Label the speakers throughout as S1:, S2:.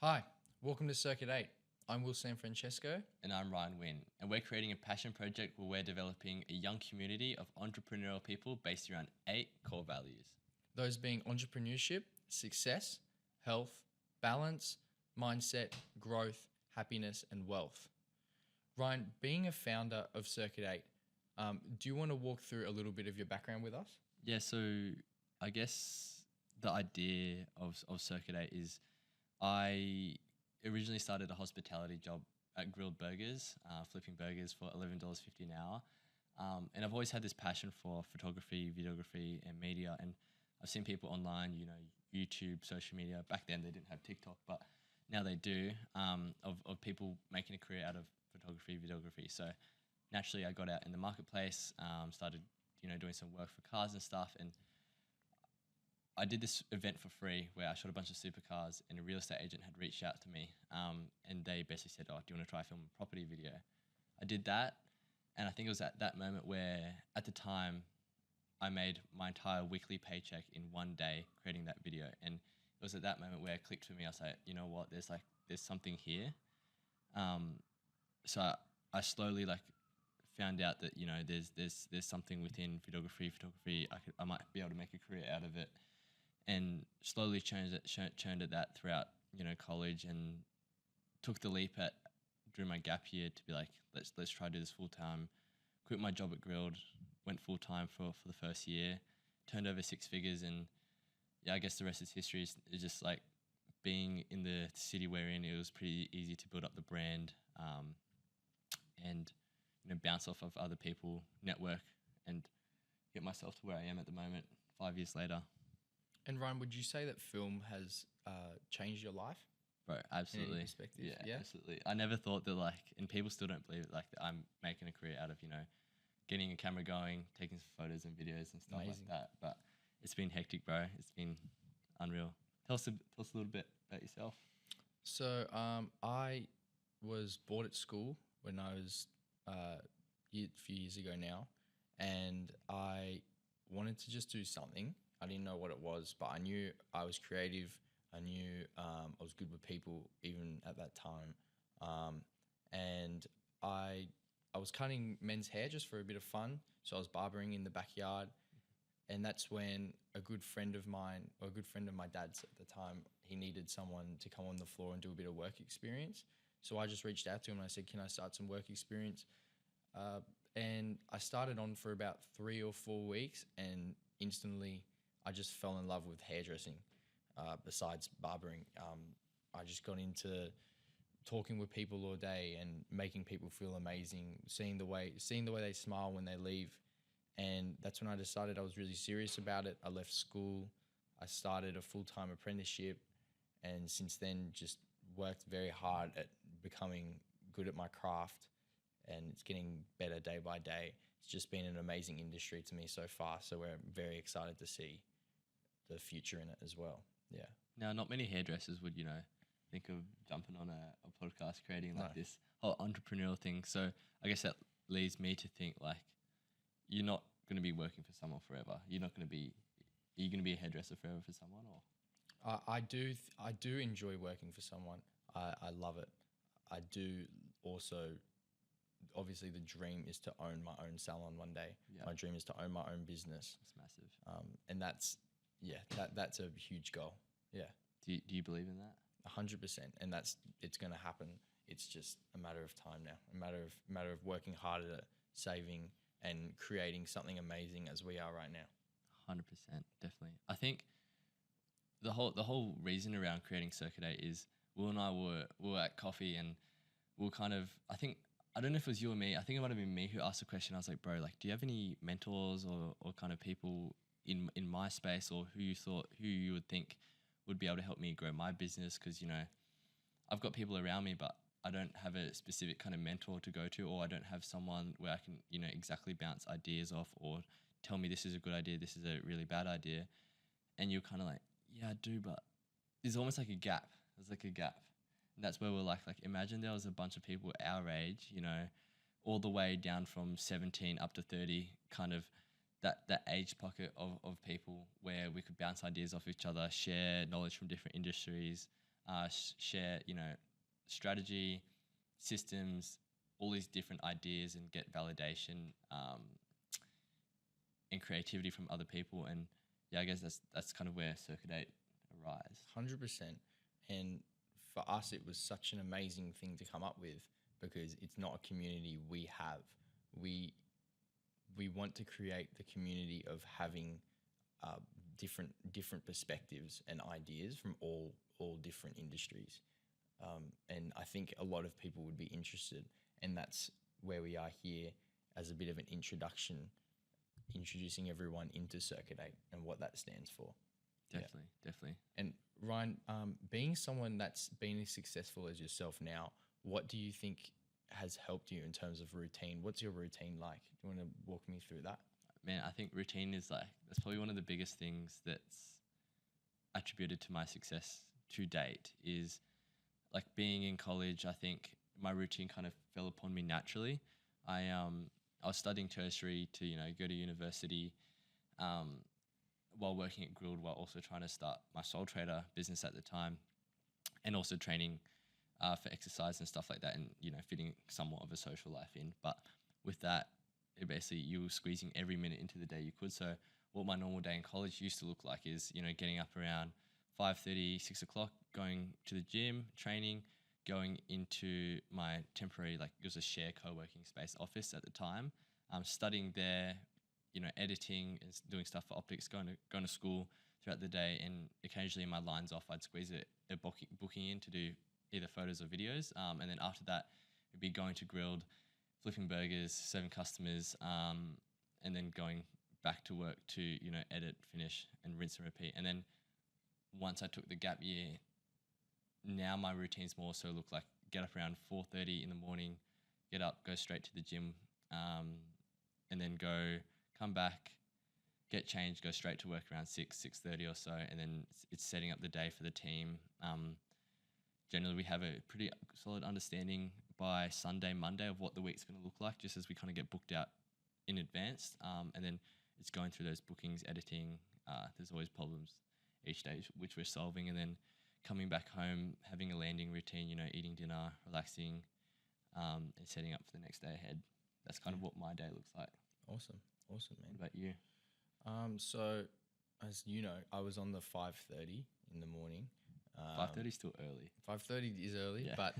S1: Hi, welcome to Circuit 8. I'm Will Sanfrancesco.
S2: And I'm Ryan Win, and we're creating a passion project where we're developing a young community of entrepreneurial people based around 8 core values.
S1: Those being entrepreneurship, success, health, balance, mindset, growth, happiness, and wealth. Ryan, being a founder of Circuit 8, do you want to walk through a little bit of your background with us?
S2: Yeah, so I guess the idea of Circuit 8 is I originally started a hospitality job at Grilled Burgers, flipping burgers for $11.50 an hour. And I've always had this passion for photography, videography, and media. And I've seen people online, YouTube, social media. Back then they didn't have TikTok, but now they do, of people making a career out of photography, videography. So naturally I got out in the marketplace, started, doing some work for cars and stuff. And I did this event for free where I shot a bunch of supercars, and a real estate agent had reached out to me, and they basically said, "Oh, do you want to try film a property video?" I did that, and I think it was at that moment where, at the time, I made my entire weekly paycheck in one day creating that video, and it was at that moment where it clicked for me. I was like, you know what? There's something here. So I slowly found out that there's something within photography. I might be able to make a career out of it, and slowly churned at that throughout college, and took the leap during my gap year to be like, let's try to do this full time. Quit my job at Grilled, went full time for the first year, turned over 6 figures, and yeah, I guess the rest is history. Is just like being in the city we're in. It was pretty easy to build up the brand, and bounce off of other people, network, and get myself to where I am at the moment, 5 years later.
S1: And Ryan, would you say that film has changed your life?
S2: Bro, absolutely.
S1: In any perspective? Yeah?
S2: Absolutely. I never thought that and people still don't believe it, that I'm making a career out of, getting a camera going, taking some photos and videos and stuff
S1: Amazing.
S2: like that. But it's been hectic, bro. It's been unreal. Tell us a little bit about yourself.
S1: So I was bored at school when I was a few years ago now, and I wanted to just do something. I didn't know what it was, but I knew I was creative. I knew I was good with people even at that time, and I was cutting men's hair just for a bit of fun. So I was barbering in the backyard, and that's when a good friend of mine, or a good friend of my dad's at the time, he needed someone to come on the floor and do a bit of work experience. So I just reached out to him and I said, "Can I start some work experience?" And I started on for about 3 or 4 weeks, and instantly I just fell in love with hairdressing. Besides barbering, I just got into talking with people all day and making people feel amazing, seeing the way they smile when they leave. And that's when I decided I was really serious about it. I left school, I started a full-time apprenticeship, and since then just worked very hard at becoming good at my craft, and it's getting better day by day. It's just been an amazing industry to me so far, so we're very excited to see the future in it as well. Yeah.
S2: Now, not many hairdressers would, think of jumping on a podcast, creating
S1: No.
S2: this whole entrepreneurial thing. So I guess that leads me to think you're not going to be working for someone forever. Are you going to be a hairdresser forever for someone, or?
S1: I do enjoy working for someone. I love it. I do also, obviously the dream is to own my own salon one day.
S2: Yeah.
S1: My dream is to own my own business.
S2: It's massive.
S1: And that's a huge goal. Yeah.
S2: Do you believe in that?
S1: 100%. And it's going to happen. It's just a matter of time now, a matter of working hard at it, saving and creating something amazing as we are right now.
S2: 100%, definitely. I think the whole reason around creating Circuit 8 is Will and I were at coffee, and we'll I don't know if it was you or me. I think it might have been me who asked the question. I was like, bro, do you have any mentors or kind of people in my space, or who you would think would be able to help me grow my business? Because, I've got people around me, but I don't have a specific kind of mentor to go to, or I don't have someone where I can, exactly bounce ideas off or tell me this is a good idea, this is a really bad idea. And you're kind of like, yeah, I do, but there's almost like a gap. There's like a gap. And that's where we're like imagine there was a bunch of people our age, all the way down from 17 up to 30, kind of that age pocket of people where we could bounce ideas off each other, share knowledge from different industries, share, strategy, systems, all these different ideas, and get validation and creativity from other people. And yeah, I guess that's kind of where Circuit 8 arise.
S1: 100%. And for us, it was such an amazing thing to come up with because it's not a community we have. We want to create the community of having different perspectives and ideas from all different industries. And I think a lot of people would be interested, and that's where we are here as a bit of an introduction, introducing everyone into Circuit 8 and what that stands for.
S2: Definitely.
S1: And Ryan, being someone that's been as successful as yourself now, what do you think has helped you in terms of routine? What's your routine like? Do you want to walk me through that?
S2: Man, I think routine is that's probably one of the biggest things that's attributed to my success to date. Is like being in college, I think my routine kind of fell upon me naturally. I was studying tertiary to go to university, while working at Grilled, while also trying to start my sole trader business at the time, and also training for exercise and stuff like that, and fitting somewhat of a social life in. But with that, it basically you were squeezing every minute into the day you could. So what my normal day in college used to look like is getting up around 5:30, 6 o'clock, going to the gym, training, going into my temporary, it was a share co-working space office at the time, studying there, editing and doing stuff for optics, going to school throughout the day, and occasionally my lines off, I'd squeeze a booking in to do either photos or videos, and then after that, it'd be going to Grilled, flipping burgers, serving customers, and then going back to work to edit, finish, and rinse and repeat. And then once I took the gap year, now my routines more so look like get up around 4:30 in the morning, get up, go straight to the gym, and then come back, get changed, go straight to work around 6:30 or so, and then it's setting up the day for the team. Generally, we have a pretty solid understanding by Sunday, Monday of what the week's going to look like, just as we kind of get booked out in advance. And then it's going through those bookings, editing. There's always problems each day, which we're solving, and then coming back home, having a landing routine, eating dinner, relaxing, and setting up for the next day ahead. That's kind of what my day looks like.
S1: Awesome, man.
S2: What about you?
S1: So, as you know, I was on the 5:30 in the morning.
S2: 5:30 is still early.
S1: 5:30 is early,
S2: Yeah.
S1: but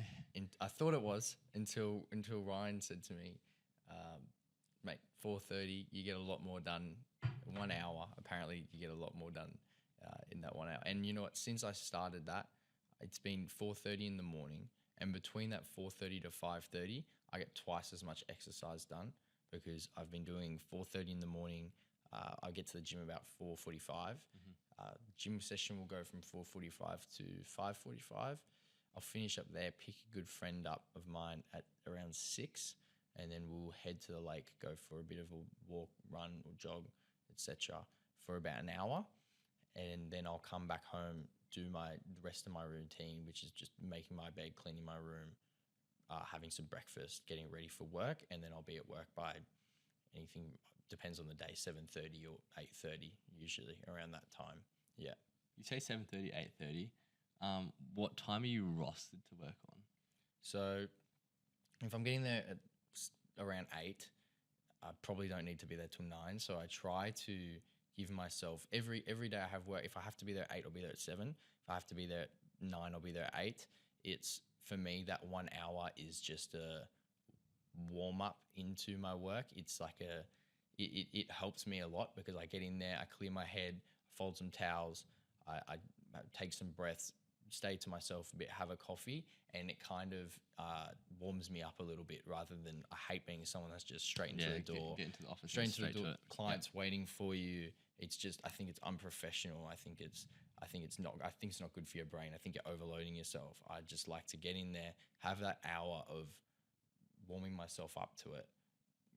S1: I thought it was until Ryan said to me, mate, 4:30, you get a lot more done. 1 hour, apparently, you get a lot more done in that 1 hour. And you know what? Since I started that, it's been 4:30 in the morning, and between that 4:30 to 5:30, I get twice as much exercise done because I've been doing 4:30 in the morning. I get to the gym about 4:45. Gym session will go from 4:45 to 5:45. I'll finish up there, pick a good friend up of mine at around 6, and then we'll head to the lake, go for a bit of a walk, run or jog, etc. for about an hour. And then I'll come back home, do the rest of my routine, which is just making my bed, cleaning my room, having some breakfast, getting ready for work, and then I'll be at work by anything, depends on the day, 7:30 or 8:30, usually around that time. Yeah.
S2: You say 7:30, 8:30. What time are you rostered to work on?
S1: So if I'm getting there at around 8, I probably don't need to be there till 9. So I try to give myself every day I have work. If I have to be there at 8, I'll be there at 7. If I have to be there at 9, I'll be there at 8. It's, for me, that 1 hour is just a warm up into my work. It's like it helps me a lot because I get in there, I clear my head, fold some towels, I take some breaths, stay to myself a bit, have a coffee, and it kind of warms me up a little bit rather than, I hate being someone that's just straight into the door.
S2: Get into the office.
S1: Straight into the door, clients waiting for you. It's just, I think it's unprofessional. I think it's not good for your brain. I think you're overloading yourself. I just like to get in there, have that hour of warming myself up to it,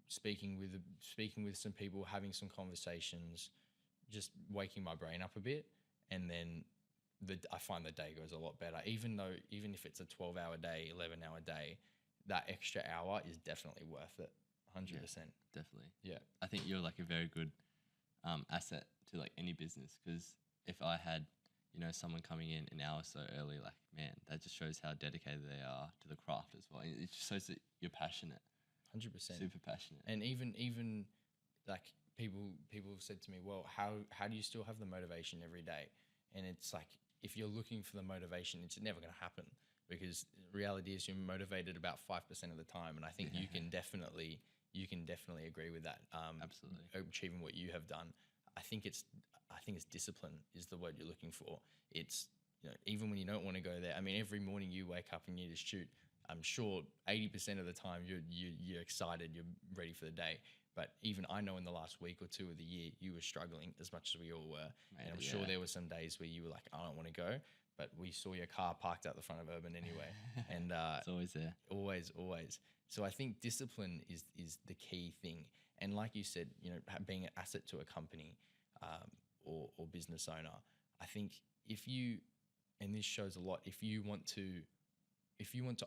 S1: speaking with some people, having some conversations, just waking my brain up a bit, and then I find the day goes a lot better. Even if it's a 12-hour day, 11-hour day, that extra hour is definitely worth it. 100%.
S2: Yeah, definitely.
S1: Yeah.
S2: I think you're like a very good asset to like any business, because if I had, someone coming in an hour so early, like, man, that just shows how dedicated they are to the craft as well. It just shows that you're passionate,
S1: 100%.
S2: super passionate.
S1: And even like people have said to me, well, how do you still have the motivation every day? And it's like, if you're looking for the motivation, it's never going to happen, because the reality is you're motivated about 5% of the time. And I think you can definitely agree with that.
S2: Absolutely.
S1: Achieving what you have done. I think it's discipline is the word you're looking for. It's, even when you don't want to go there. I mean, every morning you wake up and you just shoot. I'm sure 80% of the time you're excited, you're ready for the day. But even I know in the last week or two of the year, you were struggling as much as we all were.
S2: Mate,
S1: and I'm sure there were some days where you were like, I don't want to go. But we saw your car parked out the front of Urban anyway. And
S2: it's always there.
S1: Always. So I think discipline is the key thing. And like you said, being an asset to a company or business owner, I think and this shows a lot, if you want to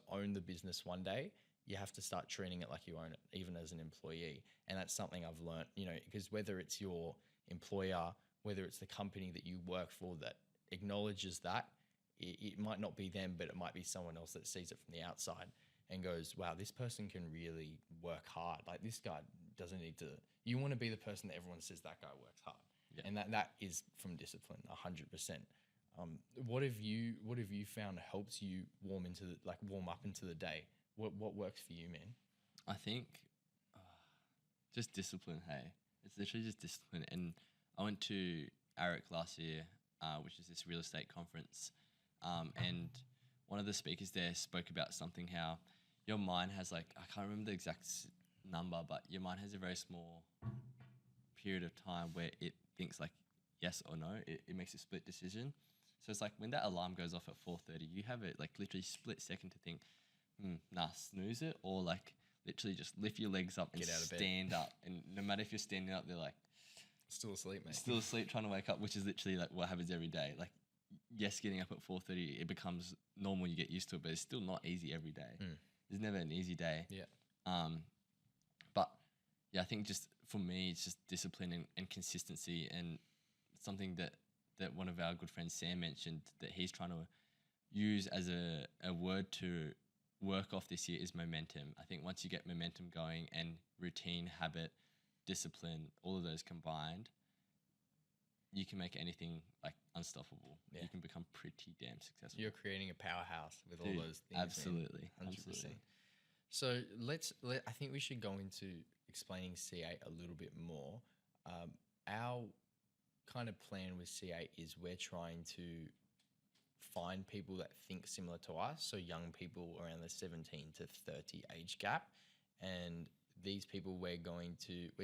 S1: own the business one day, you have to start treating it like you own it, even as an employee. And that's something I've learned, because whether it's your employer, whether it's the company that you work for that acknowledges that, it might not be them, but it might be someone else that sees it from the outside and goes, wow, this person can really work hard. Like, this guy doesn't need to. You want to be the person that everyone says that guy works hard. Yeah. And that is from discipline, 100%. What have you found helps you warm up into the day? What works for you, man?
S2: I think just discipline. Hey, it's literally just discipline. And I went to ARIC last year, which is this real estate conference, and one of the speakers there spoke about something, how your mind has, like, I can't remember the exact number, but your mind has a very small period of time where it thinks like yes or no. It makes a split decision. So it's like when that alarm goes off at 4:30, you have it like literally split second to think, snooze it, or like literally just lift your legs up and stand up. And no matter if you're standing up, they're like,
S1: still asleep, mate.
S2: Still asleep, trying to wake up, which is literally like what happens every day. Like, yes, getting up at 4:30, it becomes normal. You get used to it, but it's still not easy every day. There's never an easy day.
S1: Yeah.
S2: But yeah, I think just for me, it's just discipline and consistency, and something that one of our good friends, Sam, mentioned that he's trying to use as a word to work off this year is momentum. I think once you get momentum going and routine, habit, discipline, all of those combined, you can make anything like unstoppable. Yeah. You can become pretty damn successful.
S1: You're creating a powerhouse with all those things.
S2: Absolutely.
S1: 100%.
S2: Absolutely.
S1: So I think we should go into explaining C8 a little bit more. Our kind of plan with C8 is we're trying to find people that think similar to us, so young people around the 17 to 30 age gap, and these people we're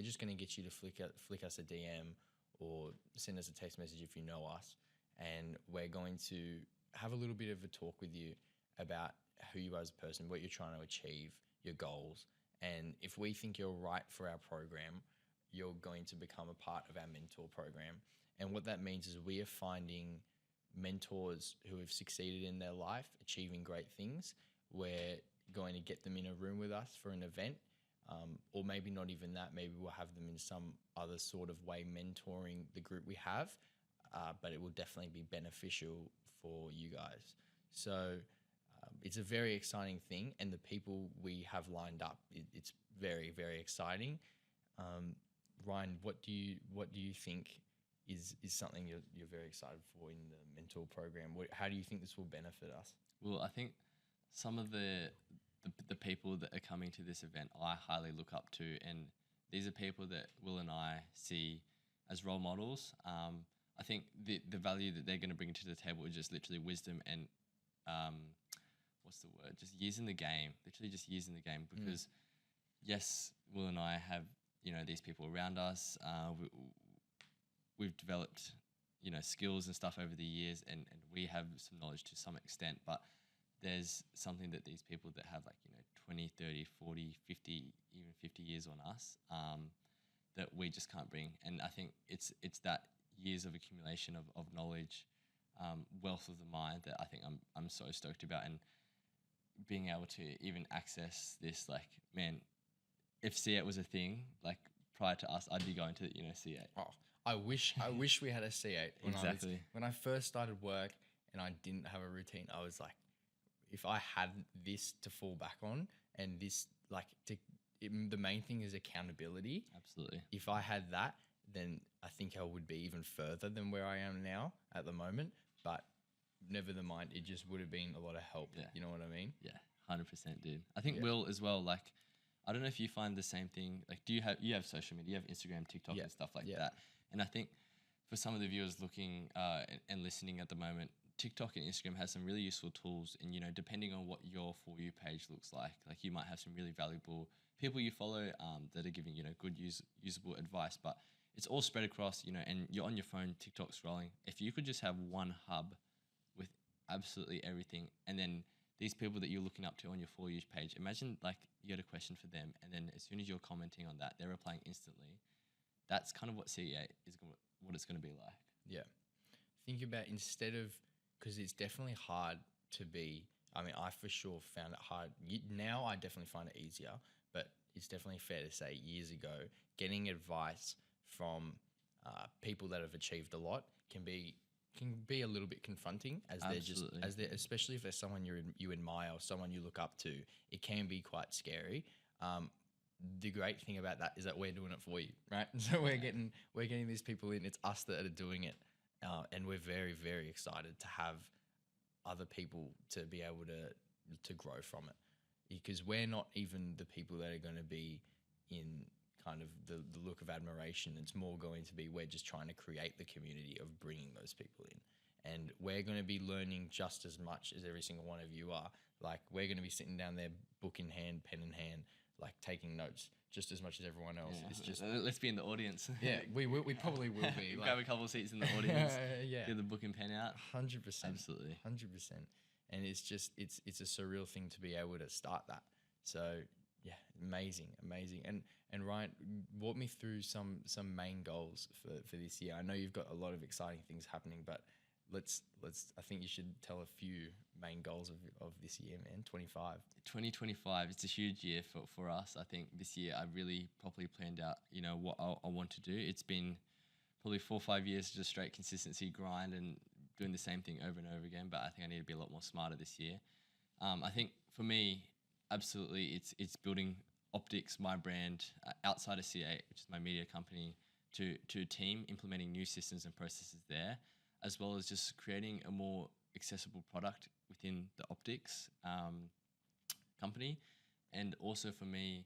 S1: just going to get you to flick us a DM or send us a text message if you know us, and we're going to have a little bit of a talk with you about who you are as a person, what you're trying to achieve, your goals, and if we think you're right for our program, you're going to become a part of our mentor program. And what that means is we are finding mentors who have succeeded in their life, achieving great things. We're going to get them in a room with us for an event, or maybe not even that. Maybe we'll have them in some other sort of way mentoring the group we have, but it will definitely be beneficial for you guys. So it's a very exciting thing, and the people we have lined up, it's very, very exciting. Ryan, what do you think is something you're very excited for in the mentor program? How do you think this will benefit us?
S2: Well, I think some of the people that are coming to this event I highly look up to, and these are people that Will and I see as role models. I think the value that they're going to bring to the table is just literally wisdom and just years in the game, literally just years in the game, because yes, Will and I have, these people around us. We've developed, skills and stuff over the years, and we have some knowledge to some extent, but there's something that these people that have 20, 30, 40, 50, even 50 years on us, that we just can't bring. And I think it's that years of accumulation of knowledge, wealth of the mind that I think I'm so stoked about, and being able to even access this, man, if C8 was a thing, prior to us, I'd be going to, C8.
S1: Oh, I wish we had a C8
S2: Exactly.
S1: when I first started work and I didn't have a routine. I was like, if I had this to fall back on and this the main thing is accountability.
S2: Absolutely.
S1: If I had that, then I think I would be even further than where I am now at the moment. But never the mind, it just would have been a lot of help.
S2: Yeah.
S1: You know what I mean?
S2: Yeah, 100%, dude. I think
S1: Yeah.
S2: Will as well. Like, I don't know if you find the same thing. Like, you have social media, you have Instagram, TikTok,
S1: Yeah.
S2: and stuff like
S1: Yeah.
S2: that. And I think for some of the viewers looking and listening at the moment, TikTok and Instagram has some really useful tools. And depending on what your For You page looks like you might have some really valuable people you follow that are giving good usable advice. But it's all spread across, and you're on your phone, TikTok scrolling. If you could just have one hub with absolutely everything, and then these people that you're looking up to on your For You page, imagine like you had a question for them, and then as soon as you're commenting on that, they're replying instantly. That's kind of what CEA what it's going to be like.
S1: Yeah. Think about because it's definitely hard to be. I mean, I for sure found it hard. Now I definitely find it easier, but it's definitely fair to say years ago, getting advice from people that have achieved a lot can be a little bit confronting especially if there's someone you admire or someone you look up to. It can be quite scary. The great thing about that is that we're doing it for you, right? So we're getting these people in. It's us that are doing it, and we're very, very excited to have other people to be able to grow from it, because we're not even the people that are going to be in kind of the look of admiration. It's more going to be, we're just trying to create the community of bringing those people in, and we're going to be learning just as much as every single one of you are. Like, we're going to be sitting down there, book in hand, pen in hand, like taking notes just as much as everyone else.
S2: Yeah.
S1: It's just
S2: Let's be in the audience.
S1: we probably will be.
S2: Grab a couple of seats in the audience.
S1: Yeah,
S2: Get the book and pen out.
S1: 100%,
S2: Absolutely.
S1: 100%. And it's just it's a surreal thing to be able to start that. So yeah, amazing. And Ryan, walk me through some main goals for this year. I know you've got a lot of exciting things happening, but let's I think you should tell a few main goals of this year, man.
S2: 2025, it's a huge year for us. I think this year I really properly planned out, what I want to do. It's been probably 4 or 5 years just straight consistency grind and doing the same thing over and over again, but I think I need to be a lot more smarter this year. I think for me, absolutely, it's building Optics, my brand, outside of CA, which is my media company, to a team, implementing new systems and processes there, as well as just creating a more accessible product within the Optics company. And also for me,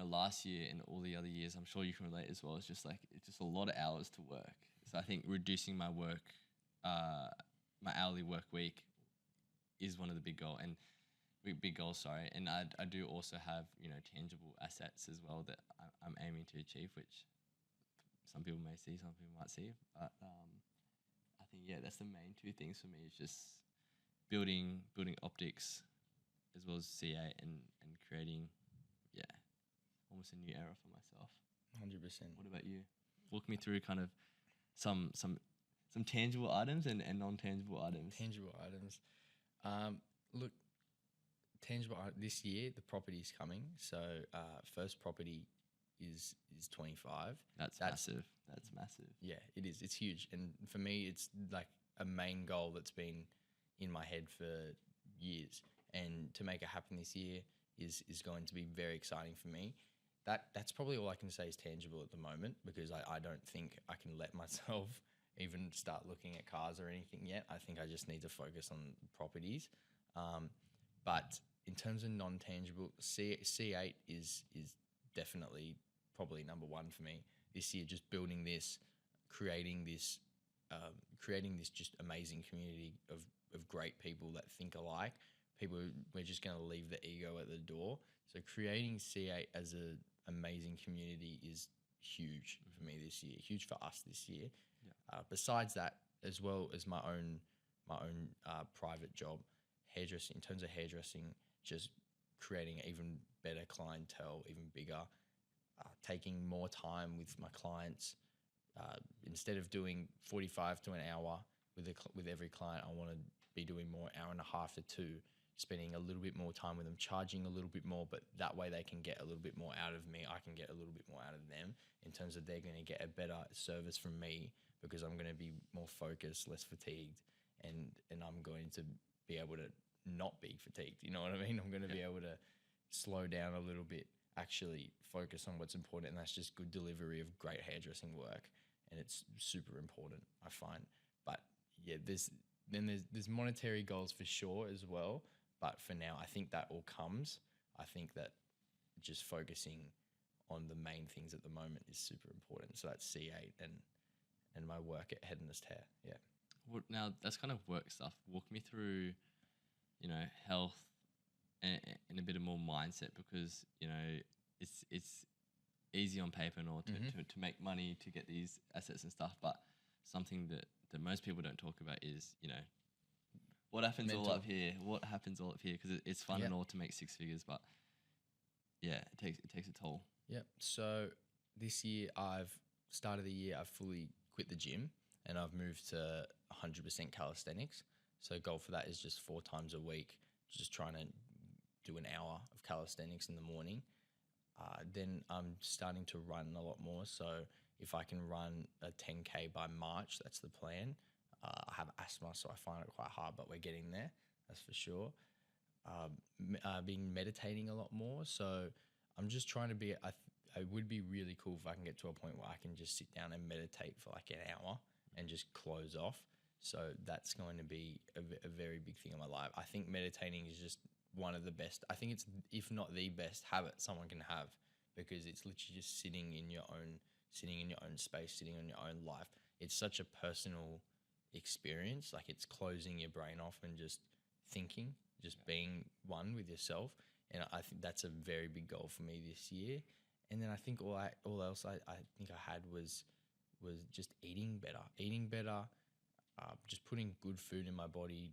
S2: last year and all the other years, I'm sure you can relate as well, it's just a lot of hours to work. So I think reducing my hourly work week is one of the big goals, sorry. And I do also have, tangible assets as well that I'm aiming to achieve, which some people may see, some people might see. But I think, that's the main two things for me, is just building Optics as well as CA and creating, almost a new era for myself.
S1: 100%.
S2: What about you? Walk me through kind of some tangible items and non-tangible items.
S1: Tangible items. Look, this year the property's coming. So first property is 25.
S2: That's massive. That's massive.
S1: Yeah, it is. It's huge. And for me, it's like a main goal that's been in my head for years. And to make it happen this year is going to be very exciting for me. That's probably all I can say is tangible at the moment, because I don't think I can let myself even start looking at cars or anything yet. I think I just need to focus on properties. But in terms of non-tangible, C8 is definitely probably number one for me this year. Just building this, creating this just amazing community of great people that think alike. We're just going to leave the ego at the door. So creating C8 as a amazing community is huge for me this year, huge for us this year. Yeah. Besides that, as well as my own private job, hairdressing. In terms of hairdressing, just creating even better clientele, even bigger, taking more time with my clients. Instead of doing 45 to an hour with every client, I want to be doing more, hour and a half to 2, spending a little bit more time with them, charging a little bit more, but that way they can get a little bit more out of me. I can get a little bit more out of them in terms of they're going to get a better service from me because I'm going to be more focused, less fatigued, and I'm going to be able to not be fatigued. You know what I mean? I'm going to be able to slow down a little bit, actually focus on what's important, and that's just good delivery of great hairdressing work. And it's super important, I find. But yeah, there's monetary goals for sure as well. But for now, I think that all comes. I think that just focusing on the main things at the moment is super important. So that's C8 and my work at Hedonist Hair. Yeah.
S2: Well, now that's kind of work stuff. Walk me through, health and a bit of more mindset, because it's easy on paper and all to make money, to get these assets and stuff, but something that most people don't talk about is what happens
S1: Mental.
S2: all up here. What happens all up here? Because it's fun and all to make six figures, but yeah, it takes a toll.
S1: Yep. So this year, start of the year, I've fully quit the gym and I've moved to 100% calisthenics. So goal for that is just 4 times a week, just trying to do an hour of calisthenics in the morning. Then I'm starting to run a lot more. So if I can run a 10K by March, that's the plan. I have asthma, so I find it quite hard, but we're getting there, that's for sure. Been meditating a lot more. So I'm just trying to be, it would be really cool if I can get to a point where I can just sit down and meditate for like an hour and just close off. So that's going to be a very big thing in my life. I think meditating is just one of the best. I think it's, if not the best habit someone can have, because it's literally just sitting in your own space, sitting on your own life. It's such a personal experience. Like, it's closing your brain off and just thinking, just being one with yourself. And I think that's a very big goal for me this year. And then I think all else I think I had was just eating better, just putting good food in my body,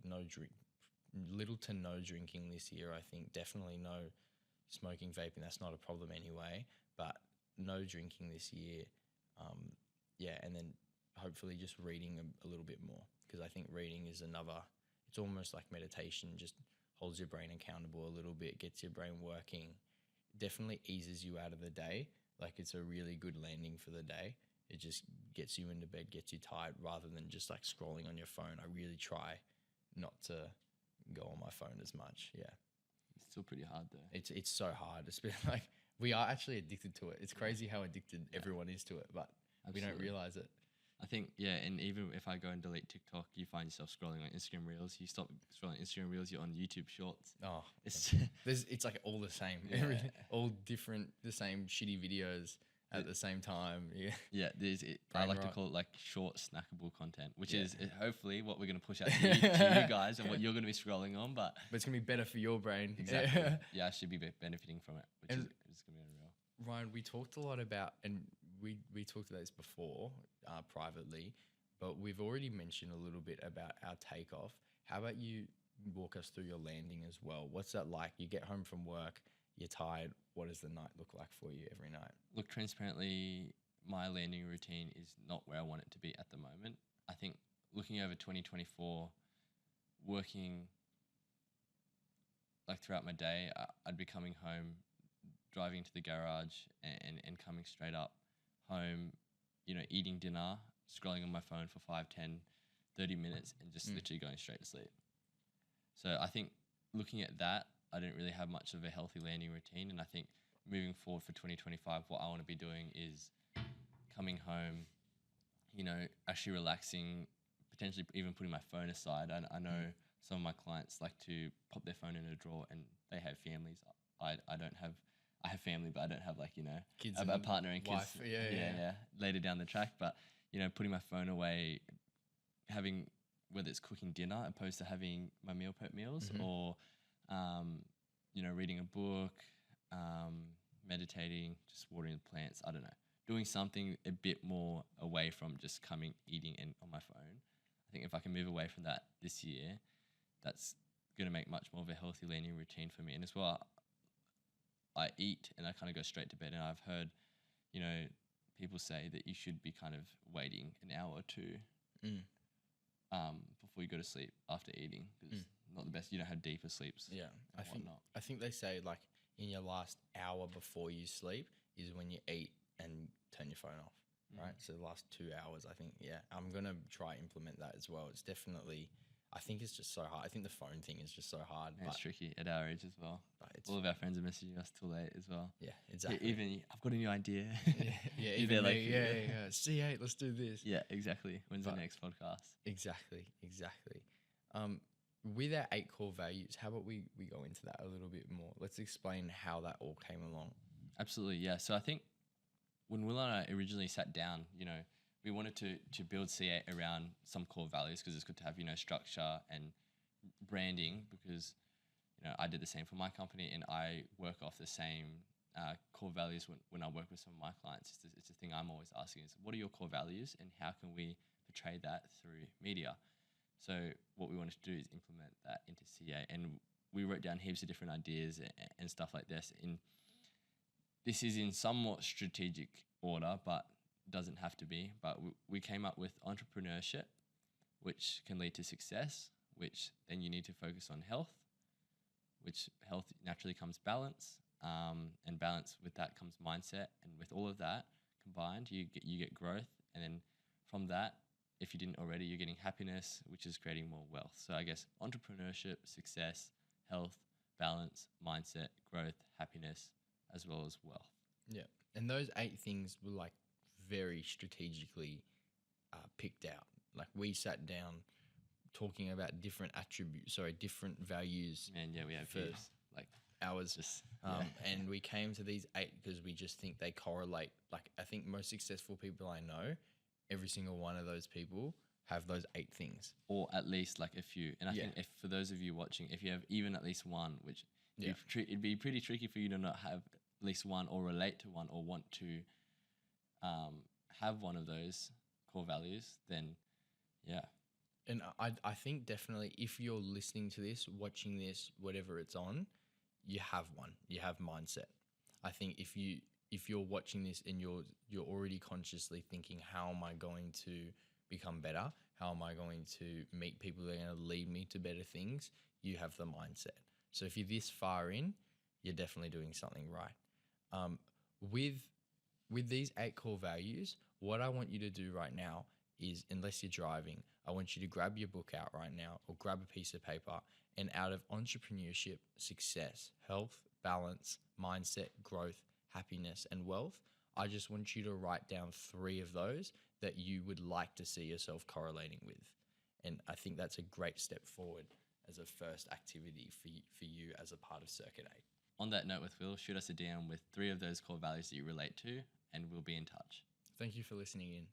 S1: little to no drinking this year. I think definitely no smoking, vaping, that's not a problem anyway, but no drinking this year. And then hopefully just reading a little bit more, because I think reading is it's almost like meditation, just holds your brain accountable a little bit, gets your brain working, definitely eases you out of the day. Like, it's a really good landing for the day. It just gets you into bed, gets you tired, rather than just like scrolling on your phone. I really try not to go on my phone as much. Yeah.
S2: It's still pretty hard though.
S1: It's so hard. It's been like, we are actually addicted to it. It's crazy how addicted everyone is to it, but we don't realize it.
S2: I think, and even if I go and delete TikTok, you find yourself scrolling on Instagram Reels. You stop scrolling Instagram Reels, you're on YouTube Shorts.
S1: Oh,
S2: it's
S1: it's like all the same.
S2: Yeah.
S1: All different, the same shitty videos at the same time. Yeah.
S2: Yeah, I like to call it like short snackable content, which is hopefully what we're going to push out to you guys and what you're going to be scrolling on. But
S1: it's going to be better for your brain.
S2: Exactly. Yeah, I should be benefiting from it, which is going to be unreal.
S1: Ryan, we talked a lot about, and we talked about this before privately, but we've already mentioned a little bit about our takeoff. How about you walk us through your landing as well? What's that like? You get home from work, you're tired. What does the night look like for you every night?
S2: Look, transparently, my landing routine is not where I want it to be at the moment. I think looking over 2024, working like throughout my day, I'd be coming home, driving to the garage and coming straight up home, eating dinner, scrolling on my phone for 5, 10, 30 minutes and just literally going straight to sleep. So I think looking at that, I didn't really have much of a healthy landing routine. And I think moving forward for 2025, what I want to be doing is coming home, actually relaxing, potentially even putting my phone aside. I know some of my clients like to pop their phone in a drawer, and they have families. I have family, but I don't have
S1: kids,
S2: a partner and kids.
S1: Wife. Yeah.
S2: Later down the track, but putting my phone away, having, whether it's cooking dinner opposed to having my meal prep meals, or reading a book, meditating, just watering the plants. I don't know, doing something a bit more away from just coming, eating, and on my phone. I think if I can move away from that this year, that's going to make much more of a healthy landing routine for me. And as well, I eat and I kind of go straight to bed. And I've heard, people say that you should be kind of waiting an hour or two before you go to sleep after eating, because not the best. You don't have deeper sleeps.
S1: Yeah,
S2: and whatnot.
S1: I think they say like in your last hour before you sleep is when you eat and turn your phone off, right? So the last 2 hours, I think, yeah, I'm gonna try implement that as well. It's definitely, I think it's just so hard. I think the phone thing is just so hard.
S2: Yeah, it's tricky at our age as well.
S1: But it's
S2: All of our friends are messaging us too late as well.
S1: yeah,
S2: Yeah,
S1: exactly.
S2: even I've got a new idea.
S1: Yeah,
S2: You're
S1: even
S2: there
S1: me,
S2: like,
S1: yeah. C8, let's do this.
S2: Yeah, exactly. When's the
S1: But-
S2: next podcast?
S1: Exactly. With our 8 core values, how about we go into that a little bit more? Let's explain how that all came along.
S2: Absolutely, yeah. So I think when Will and I originally sat down, we wanted to build C8 around some core values because it's good to have, structure and branding because, I did the same for my company and I work off the same core values when I work with some of my clients. It's the thing I'm always asking is, what are your core values and how can we portray that through media? So what we wanted to do is implement that into CA, and we wrote down heaps of different ideas and stuff like this. This is in somewhat strategic order, but doesn't have to be. But we came up with entrepreneurship, which can lead to success, which then you need to focus on health, which health naturally comes balance, and balance with that comes mindset, and with all of that combined, you get growth, and then from that, if you didn't already, you're getting happiness, which is creating more wealth. So I guess entrepreneurship, success, health, balance, mindset, growth, happiness, as well as wealth.
S1: Yeah. And those 8 things were like very strategically picked out. Like we sat down talking about different different values.
S2: And yeah, we have
S1: for
S2: heaps, like
S1: hours.
S2: just
S1: And we came to these 8 because we just think they correlate. Like I think most successful people I know, every single one of those people have those 8 things.
S2: or at least like a few. And I
S1: Yeah.
S2: think if for those of you watching, if you have even at least one, which it'd be pretty tricky for you to not have at least one or relate to one or want to have one of those core values, then yeah.
S1: And I think definitely if you're listening to this, watching this, whatever it's on, you have one. You have mindset. I think if you're watching this and you're already consciously thinking, how am I going to become better? How am I going to meet people that are going to lead me to better things? You have the mindset. So if you're this far in, you're definitely doing something right. With these 8 core values, what I want you to do right now is, unless you're driving, I want you to grab your book out right now or grab a piece of paper, and out of entrepreneurship, success, health, balance, mindset, growth, happiness, and wealth, I just want you to write down 3 of those that you would like to see yourself correlating with. And I think that's a great step forward as a first activity for you as a part of Circuit 8.
S2: On that note with Will, shoot us a DM with 3 of those core values that you relate to, and we'll be in touch.
S1: Thank you for listening in.